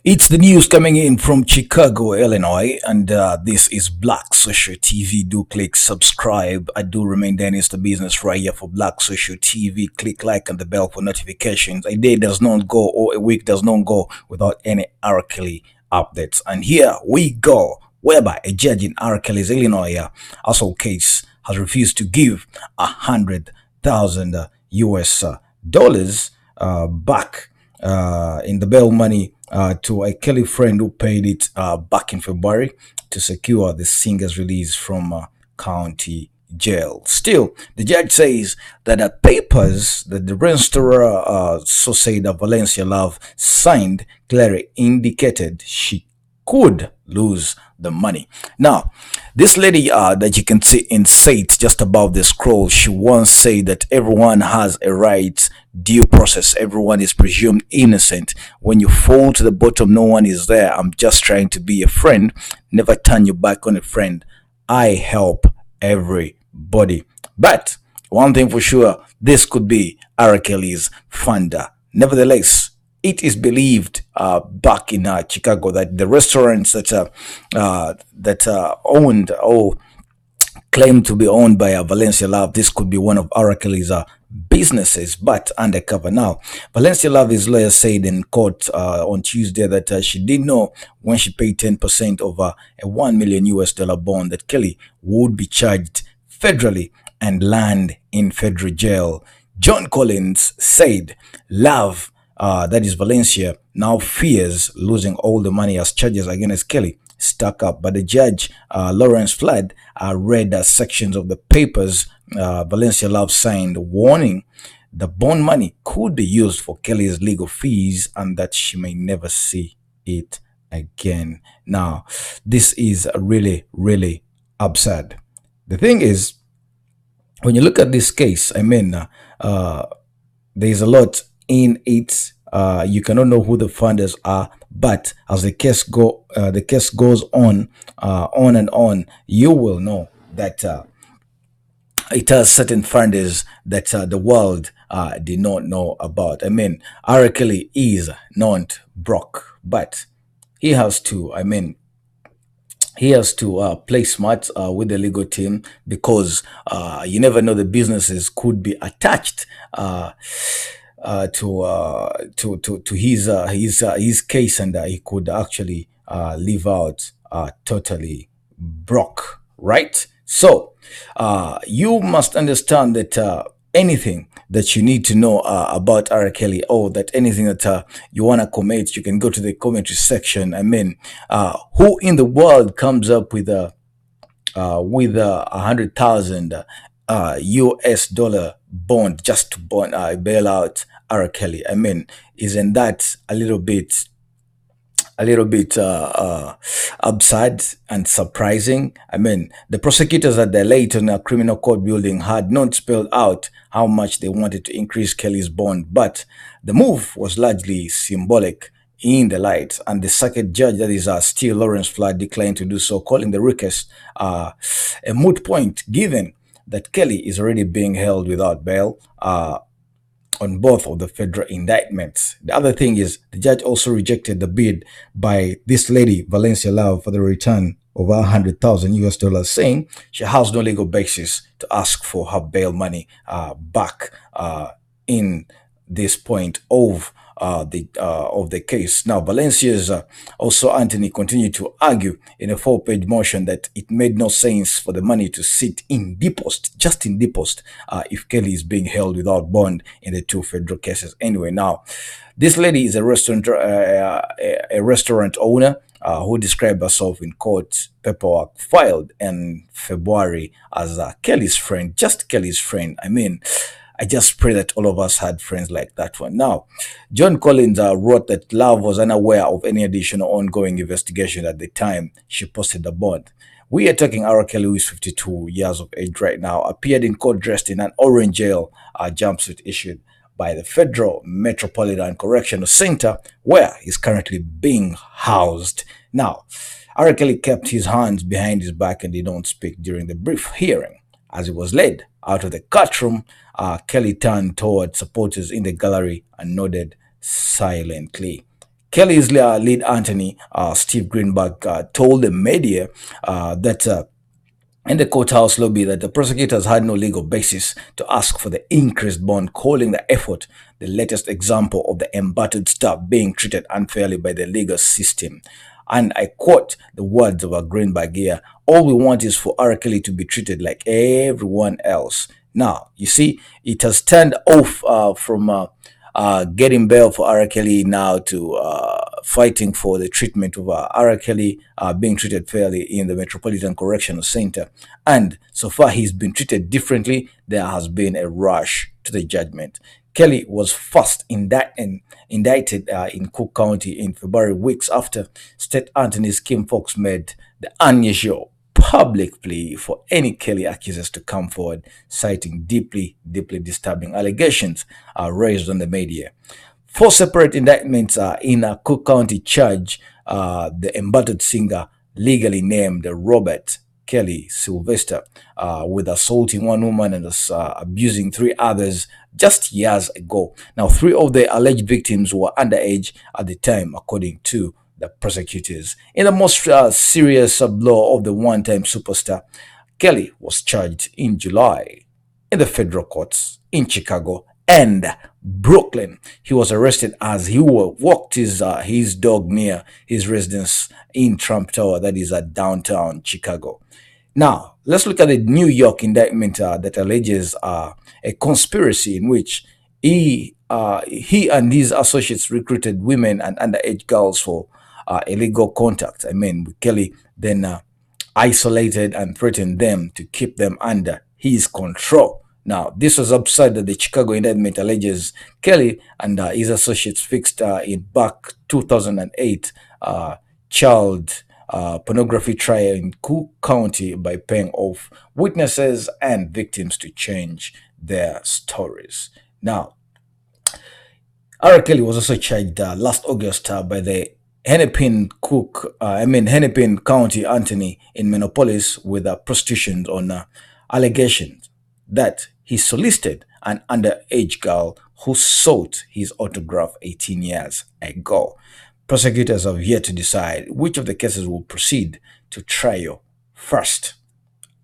It's the news coming in from Chicago, Illinois, and this is Black Social TV. Do click subscribe. I do remain Dennis the business right here for Black Social TV. Click like and the bell for notifications. A day does not go or a week does not go without any R.Kelly updates. And here we go, whereby a judge in R.Kelly's Illinois assault case has refused to give 100,000 US dollars back in the bail money to a Kelly friend who paid it back in February to secure the singer's release from county jail. Still, the judge says that the papers that the registrar, so say that Valencia Love signed, clearly indicated she could lose the money. Now, this lady that you can see in Sate just above the scroll, she once said that everyone has a right due process. Everyone is presumed innocent. When you fall to the bottom, no one is there. I'm just trying to be a friend. Never turn your back on a friend. I help everybody. But one thing for sure, this could be R. Kelly's funder. Nevertheless, it is believed back in Chicago that the restaurants that owned or claimed to be owned by Valencia Love, this could be one of R. Kelly's businesses, but undercover. Now, Valencia Love's lawyer said in court on Tuesday that she didn't know when she paid 10% of a 1 million US dollar bond that Kelly would be charged federally and land in federal jail. John Collins said Love, that is Valencia, now fears losing all the money as charges against Kelly stuck up. But the judge, Lawrence Flood, read sections of the papers Valencia Love signed, warning the bond money could be used for Kelly's legal fees and that she may never see it again. Now, this is really, really absurd. The thing is, when you look at this case, there's a lot in it. You cannot know who the funders are, but as the case goes on and on, you will know that it has certain funders that the world did not know about. R. Kelly is not broke, but he has to. He has to play smart with the legal team, because you never know, the businesses could be attached to his case, and he could actually live out totally broke, right? So you must understand that anything that you need to know about R. Kelly, or that anything that you want to comment, you can go to the commentary section. Who in the world comes up with a 100,000 US dollar bond just to bail out R. Kelly? Isn't that a little bit absurd and surprising? The prosecutors at the Layton Criminal Court building had not spelled out how much they wanted to increase Kelly's bond, but the move was largely symbolic in the light, and the circuit judge, that is still Lawrence Flood, declined to do so, calling the request a moot point, given that Kelly is already being held without bail on both of the federal indictments. The other thing is, the judge also rejected the bid by this lady, Valencia Love, for the return of 100,000 US dollars, saying she has no legal basis to ask for her bail money back in this point of the case. Now, Valencia's also Anthony continued to argue in a 4-page motion that it made no sense for the money to sit in deposit, just in deposit, if Kelly is being held without bond in the 2 federal cases. Anyway, now, this lady is a restaurant owner who described herself in court paperwork filed in February as Kelly's friend, just Kelly's friend. I just pray that all of us had friends like that one. Now, John Collins wrote that Love was unaware of any additional ongoing investigation at the time she posted the bond. We are talking R. Kelly, who is 52 years of age right now, appeared in court dressed in an orange jail jumpsuit issued by the Federal Metropolitan Correctional Center, where he's currently being housed. Now, R. Kelly kept his hands behind his back and did not speak during the brief hearing. As he was led out of the courtroom, Kelly turned toward supporters in the gallery and nodded silently. Kelly's lead attorney, Steve Greenberg, told the media that in the courthouse lobby that the prosecutors had no legal basis to ask for the increased bond, calling the effort the latest example of the embattled staff being treated unfairly by the legal system. And I quote the words of a Greenberg here: all we want is for R. Kelly to be treated like everyone else. Now, you see, it has turned off from getting bail for R. Kelly now to fighting for the treatment of R. Kelly being treated fairly in the Metropolitan Correctional Center. And so far, he's been treated differently. There has been a rush to the judgment. Kelly was first indicted in Cook County in February, weeks after State Attorney Kim Fox made the unusual public plea for any Kelly accusers to come forward, citing deeply disturbing allegations raised on the media. Four separate indictments in a Cook County charge the embattled singer, legally named Robert Kelly Sylvester, with assaulting one woman and abusing three others just years ago. Now, three of the alleged victims were underage at the time, according to the prosecutors. In the most serious blow of the one-time superstar, Kelly was charged in July in the federal courts in Chicago and Brooklyn. He was arrested as he walked his dog near his residence in Trump Tower, that is at downtown Chicago. Now, let's look at the New York indictment that alleges a conspiracy in which he and his associates recruited women and underage girls for illegal contact. I mean, Kelly then isolated and threatened them to keep them under his control. Now, this was upside that the Chicago indictment alleges Kelly and his associates fixed in back 2008 child pornography trial in Cook County by paying off witnesses and victims to change their stories. Now, R. Kelly was also charged last August by the Hennepin County Attorney in Minneapolis with prostitution on allegations that he solicited an underage girl who sought his autograph 18 years ago. Prosecutors have yet to decide which of the cases will proceed to trial first.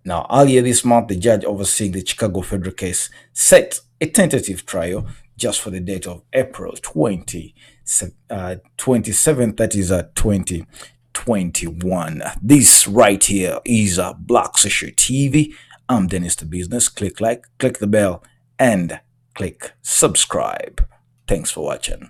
Now, earlier this month, the judge overseeing the Chicago federal case set a tentative trial just for the date of April 27th, that is 2021. This right here is Black Social TV. I'm Dennis the Business. Click like, click the bell, and click subscribe. Thanks for watching.